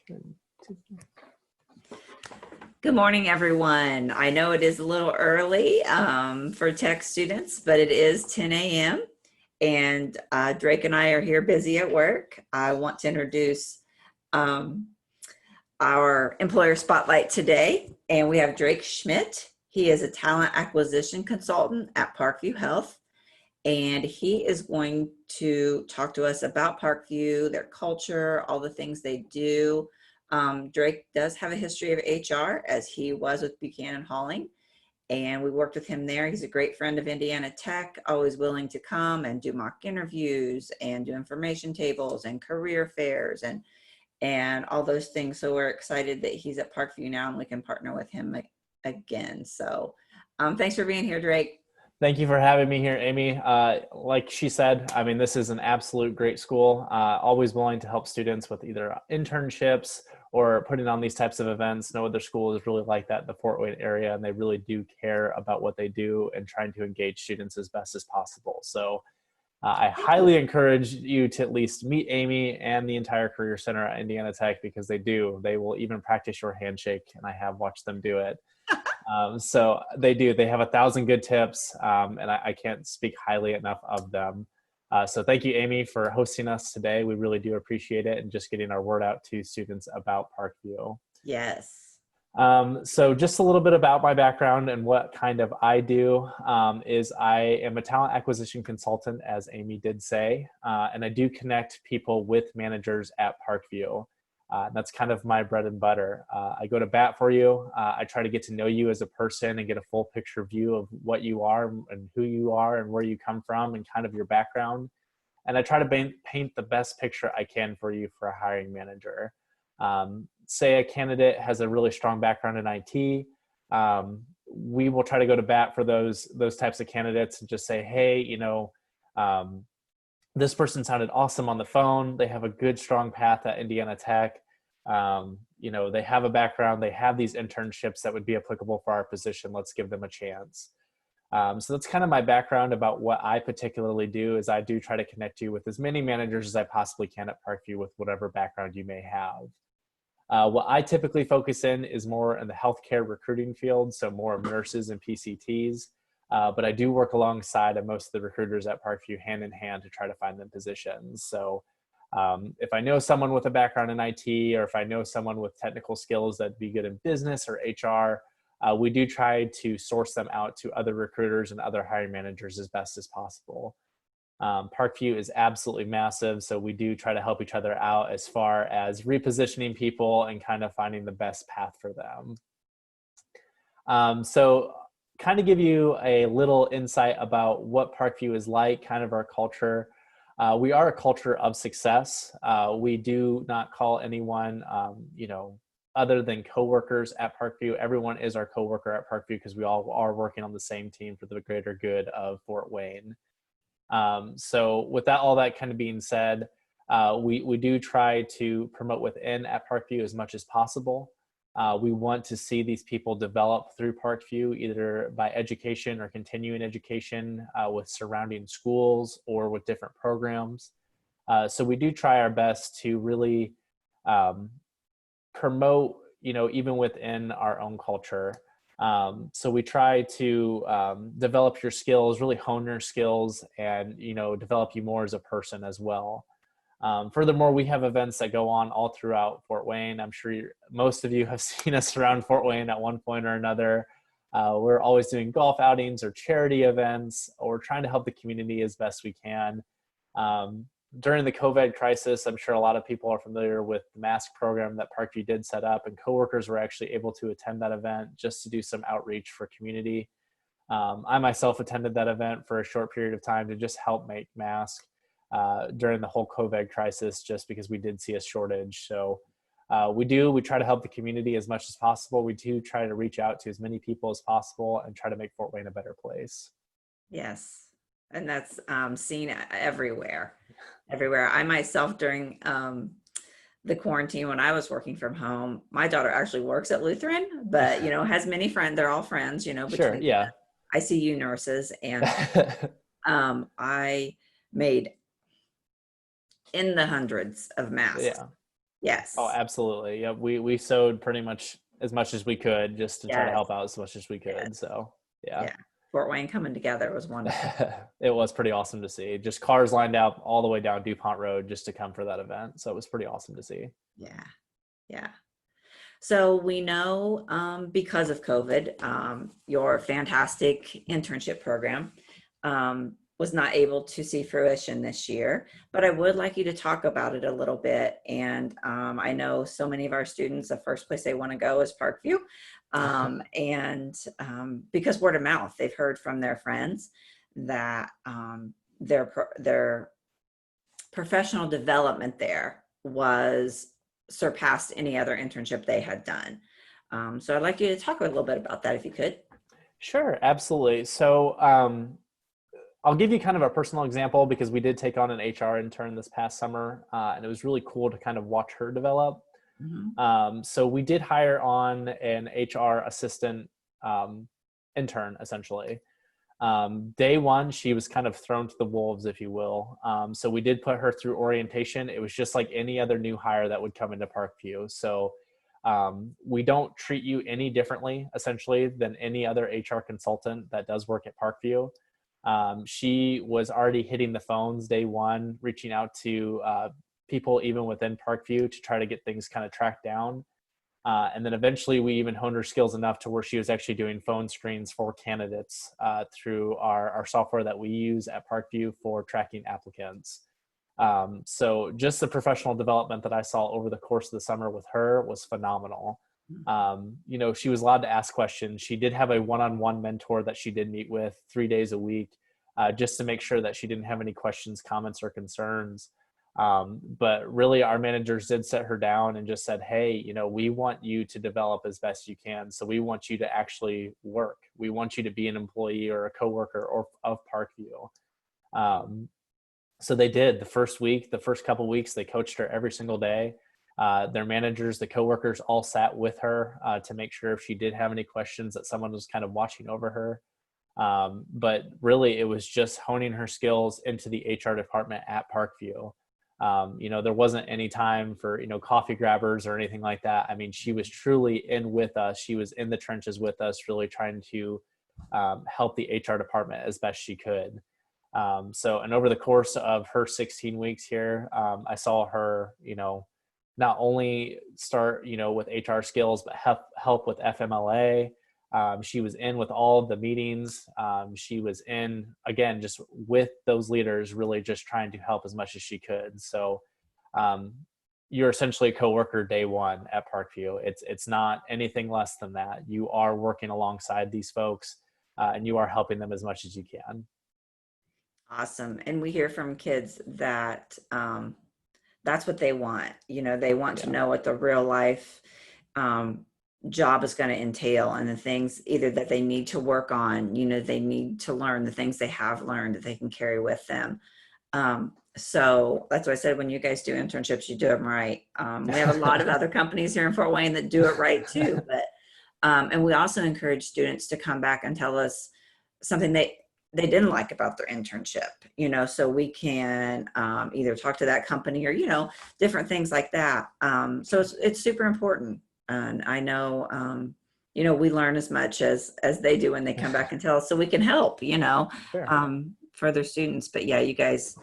Good morning, everyone. I know it is a little early for tech students, but it is 10 a.m. and Drake and I are here busy at work. I want to introduce um, our employer spotlight today, and we have Drake Schmidt. He is a talent acquisition consultant at Parkview Health, and he is going to talk to us about Parkview, their culture, all the things they do. Drake does have a history of HR, as he was with Buchanan Hauling, and we worked with him there. He's a great friend of Indiana Tech, always willing to come and do mock interviews and do information tables and career fairs and all those things. So we're excited that he's at Parkview now and we can partner with him again. So thanks for being here, Drake. Thank you for having me here, Amy. Like she said, I mean, this is an absolute great school. Always willing to help students with either internships or putting on these types of events. No other school is really like that in the Fort Wayne area, and they really do care about what they do and trying to engage students as best as possible. So I highly encourage you to at least meet Amy and the entire Career Center at Indiana Tech, because they do. They will even practice your handshake, and I have watched them do it. So they do. They have 1,000 good tips, and I can't speak highly enough of them. So thank you, Amy, for hosting us today. We really do appreciate it, and just getting our word out to students about Parkview. Yes. So just a little bit about my background and what kind of I do is I am a talent acquisition consultant, as Amy did say, and I do connect people with managers at Parkview. That's kind of my bread and butter. I go to bat for you. I try to get to know you as a person and get a full picture view of what you are and who you are and where you come from and kind of your background. And I try to paint the best picture I can for you for a hiring manager. Say a candidate has a really strong background in IT. We will try to go to bat for those types of candidates and just say, hey, this person sounded awesome on the phone. They have a good, strong path at Indiana Tech. They have a background. They have these internships that would be applicable for our position. Let's give them a chance. So that's kind of my background about what I particularly do. Is I do try to connect you with as many managers as I possibly can at Parkview with whatever background you may have. What I typically focus in is more in the healthcare recruiting field, so more of nurses and PCTs. But I do work alongside of most of the recruiters at Parkview hand in hand to try to find them positions. So if I know someone with a background in IT, or if I know someone with technical skills that'd be good in business or HR, we do try to source them out to other recruiters and other hiring managers as best as possible. Parkview is absolutely massive, so we do try to help each other out as far as repositioning people and kind of finding the best path for them. So kind of give you a little insight about what Parkview is like, kind of our culture. We are a culture of success. We do not call anyone, other than coworkers at Parkview. Everyone is our coworker at Parkview because we all are working on the same team for the greater good of Fort Wayne. So with all that kind of being said, we do try to promote within at Parkview as much as possible. We want to see these people develop through Parkview, either by education or continuing education with surrounding schools or with different programs. So we do try our best to really promote, even within our own culture. So we try to develop your skills, really hone your skills, and develop you more as a person as well. Furthermore, we have events that go on all throughout Fort Wayne. I'm sure most of you have seen us around Fort Wayne at one point or another. We're always doing golf outings or charity events, or trying to help the community as best we can. During the COVID crisis, I'm sure a lot of people are familiar with the mask program that Parkview did set up, and coworkers were actually able to attend that event just to do some outreach for community. I myself attended that event for a short period of time to just help make masks during the whole COVID crisis, just because we did see a shortage. So we try to help the community as much as possible. We do try to reach out to as many people as possible and try to make Fort Wayne a better place. Yes. And that's seen everywhere. I myself, during the quarantine, when I was working from home, my daughter actually works at Lutheran, but, has many friends. They're all friends, between Sure, yeah. ICU nurses. And I made in the hundreds of masks. Yeah. Oh, Yes. absolutely. Yeah, we sewed pretty much as much as we could just to try to Yes. help out as much as we Yes. could. So, yeah. Yeah. Fort Wayne coming together was wonderful. It was pretty awesome to see. Just cars lined up all the way down DuPont Road just to come for that event. So it was pretty awesome to see. Yeah. Yeah. So we know because of COVID, your fantastic internship program was not able to see fruition this year, but I would like you to talk about it a little bit. And I know so many of our students, the first place they want to go is Parkview. And because word of mouth, they've heard from their friends that their professional development there was surpassed any other internship they had done. So I'd like you to talk a little bit about that if you could. Sure, absolutely. So I'll give you kind of a personal example because we did take on an HR intern this past summer, and it was really cool to kind of watch her develop. Mhm. So we did hire on an HR assistant intern, essentially. Day one, she was kind of thrown to the wolves, if you will. So we did put her through orientation. It was just like any other new hire that would come into Parkview. So we don't treat you any differently, essentially, than any other HR consultant that does work at Parkview. She was already hitting the phones day one, reaching out to people even within Parkview to try to get things kind of tracked down. And then eventually we even honed her skills enough to where she was actually doing phone screens for candidates through our software that we use at Parkview for tracking applicants. So just the professional development that I saw over the course of the summer with her was phenomenal. She was allowed to ask questions. She did have a one-on-one mentor that she did meet with 3 days a week, just to make sure that she didn't have any questions, comments, or concerns. But really our managers did set her down and just said, hey, we want you to develop as best you can. So we want you to actually work. We want you to be an employee or a coworker or of Parkview. So they did. The first week, the first couple weeks, they coached her every single day. Their managers, the coworkers all sat with her to make sure if she did have any questions that someone was kind of watching over her. But really it was just honing her skills into the HR department at Parkview. There wasn't any time for, coffee grabbers or anything like that. I mean, she was truly in with us. She was in the trenches with us, really trying to help the HR department as best she could. And over the course of her 16 weeks here, I saw her, not only start, with HR skills, but help with FMLA. She was in with all of the meetings. She was in, again, just with those leaders, really just trying to help as much as she could. So you're essentially a coworker day one at Parkview. It's not anything less than that. You are working alongside these folks, and you are helping them as much as you can. Awesome. And we hear from kids that that's what they want. They want to Yeah, know what the real life um, job is going to entail and the things either that they need to work on, they need to learn the things they have learned that they can carry with them. So that's why I said when you guys do internships, you do them right. We have a lot of other companies here in Fort Wayne that do it right too, but and we also encourage students to come back and tell us something they didn't like about their internship, so we can either talk to that company or, different things like that. So it's super important. And I know, we learn as much as they do when they come back and tell us so we can help, sure. further students. But yeah, you guys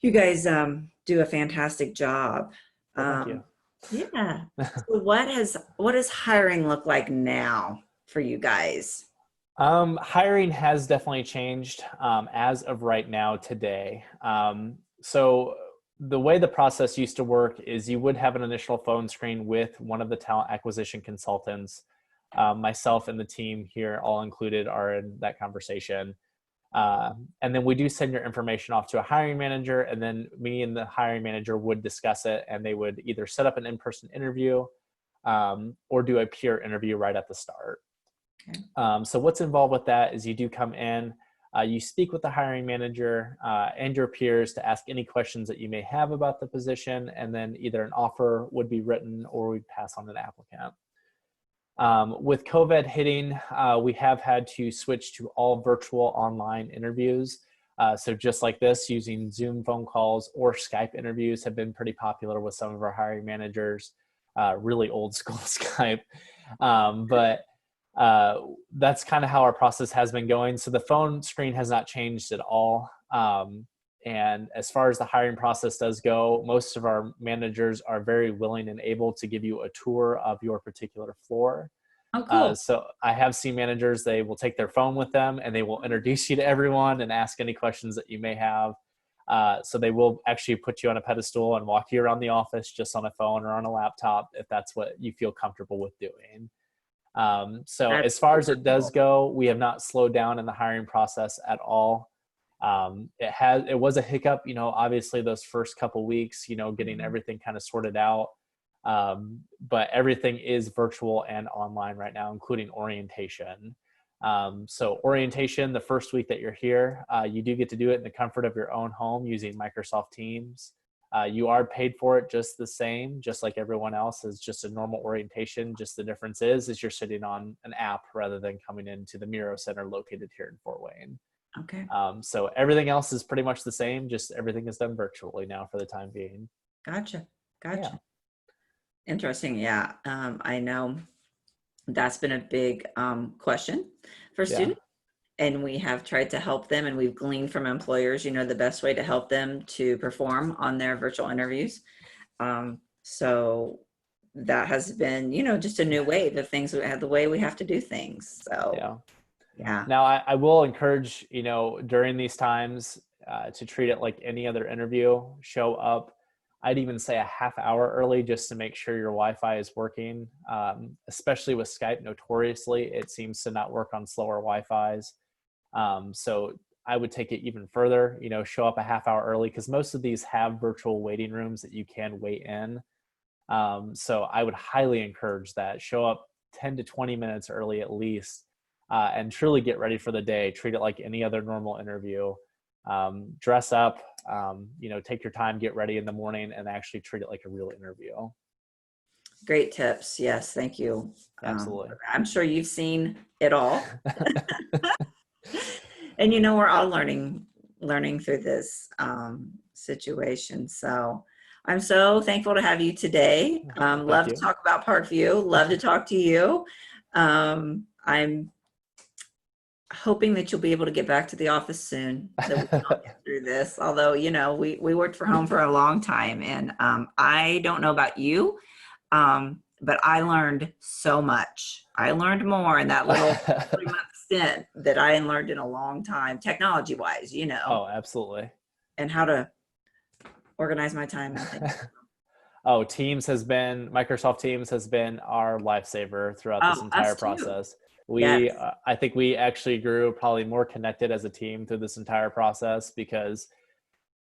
do a fantastic job. Well, thank you. Um, yeah. So what does hiring look like now for you guys? Hiring has definitely changed as of right now today. So the way the process used to work is you would have an initial phone screen with one of the talent acquisition consultants. Myself and the team here, all included, are in that conversation. And then we do send your information off to a hiring manager, and then me and the hiring manager would discuss it, and they would either set up an in-person interview or do a peer interview right at the start. Okay. So what's involved with that is you do come in, you speak with the hiring manager and your peers to ask any questions that you may have about the position, and then either an offer would be written or we'd pass on an applicant. With COVID hitting, we have had to switch to all virtual online interviews. So just like this, using Zoom phone calls or Skype interviews have been pretty popular with some of our hiring managers, really old school Skype. But that's kind of how our process has been going. So the phone screen has not changed at all. And as far as the hiring process does go, most of our managers are very willing and able to give you a tour of your particular floor. Oh, cool. So I have seen managers, they will take their phone with them and they will introduce you to everyone and ask any questions that you may have. So they will actually put you on a pedestal and walk you around the office just on a phone or on a laptop if that's what you feel comfortable with doing. So That's as far as super it does cool. go, we have not slowed down in the hiring process at all. It was a hiccup, obviously those first couple weeks, getting everything kind of sorted out. But everything is virtual and online right now, including orientation. So orientation, the first week that you're here, you do get to do it in the comfort of your own home using Microsoft Teams. You are paid for it just the same, just like everyone else. Is just a normal orientation. Just the difference is you're sitting on an app rather than coming into the Miro Center located here in Fort Wayne. Okay. So everything else is pretty much the same. Just everything is done virtually now for the time being. Gotcha. Yeah. Gotcha. Interesting. Yeah. I know that's been a big question for Yeah. students. And we have tried to help them, and we've gleaned from employers, the best way to help them to perform on their virtual interviews. So that has been, just a new wave of things, the way we have to do things. So, Yeah. yeah. Now, I will encourage, during these times to treat it like any other interview. Show up, I'd even say a half hour early just to make sure your Wi-Fi is working, especially with Skype. Notoriously, it seems to not work on slower Wi-Fis. So I would take it even further, show up a half hour early because most of these have virtual waiting rooms that you can wait in. So I would highly encourage that. Show up 10 to 20 minutes early at least, and truly get ready for the day. Treat it like any other normal interview. Dress up, take your time, get ready in the morning, and actually treat it like a real interview. Great tips. Yes. Thank you. Absolutely. I'm sure you've seen it all. And we're all learning through this situation. So I'm so thankful to have you today. Thank Love to you. talk about Parkview. Love to talk to you. I'm hoping that you'll be able to get back to the office soon, that we can all get through this. Although, we worked from home for a long time, and I don't know about you, but I learned so much. I learned more in that little 3-month stint that I hadn't learned in a long time, technology wise, Oh, absolutely. and how to organize my time and things. Oh, Microsoft Teams has been our lifesaver throughout this Oh, entire us too. process. Yes. I think we actually grew probably more connected as a team through this entire process because,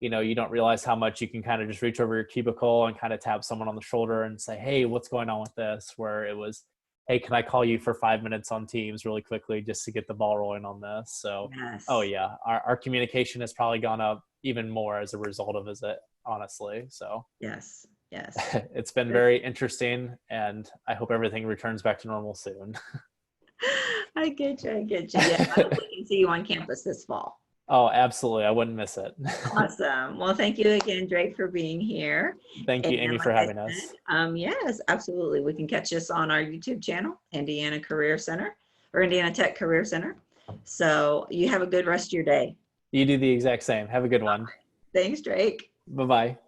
you don't realize how much you can kind of just reach over your cubicle and kind of tap someone on the shoulder and say, hey, what's going on with this? Where it was, hey, can I call you for 5 minutes on Teams really quickly just to get the ball rolling on this? So, Yes. oh yeah, our communication has probably gone up even more as a result of it, honestly. So Yes. Yes. it's been very interesting, and I hope everything returns back to normal soon. I get you. I get you. Yeah. I hope we can see you on campus this fall. Oh, absolutely. I wouldn't miss it. Awesome. Well, thank you again, Drake, for being here. Thank you, And Amy, like for I having said, us. yes, absolutely. We can catch us on our YouTube channel, Indiana Career Center or Indiana Tech Career Center. So you have a good rest of your day. You do the exact same. Have a good one. Thanks, Drake. Bye-bye.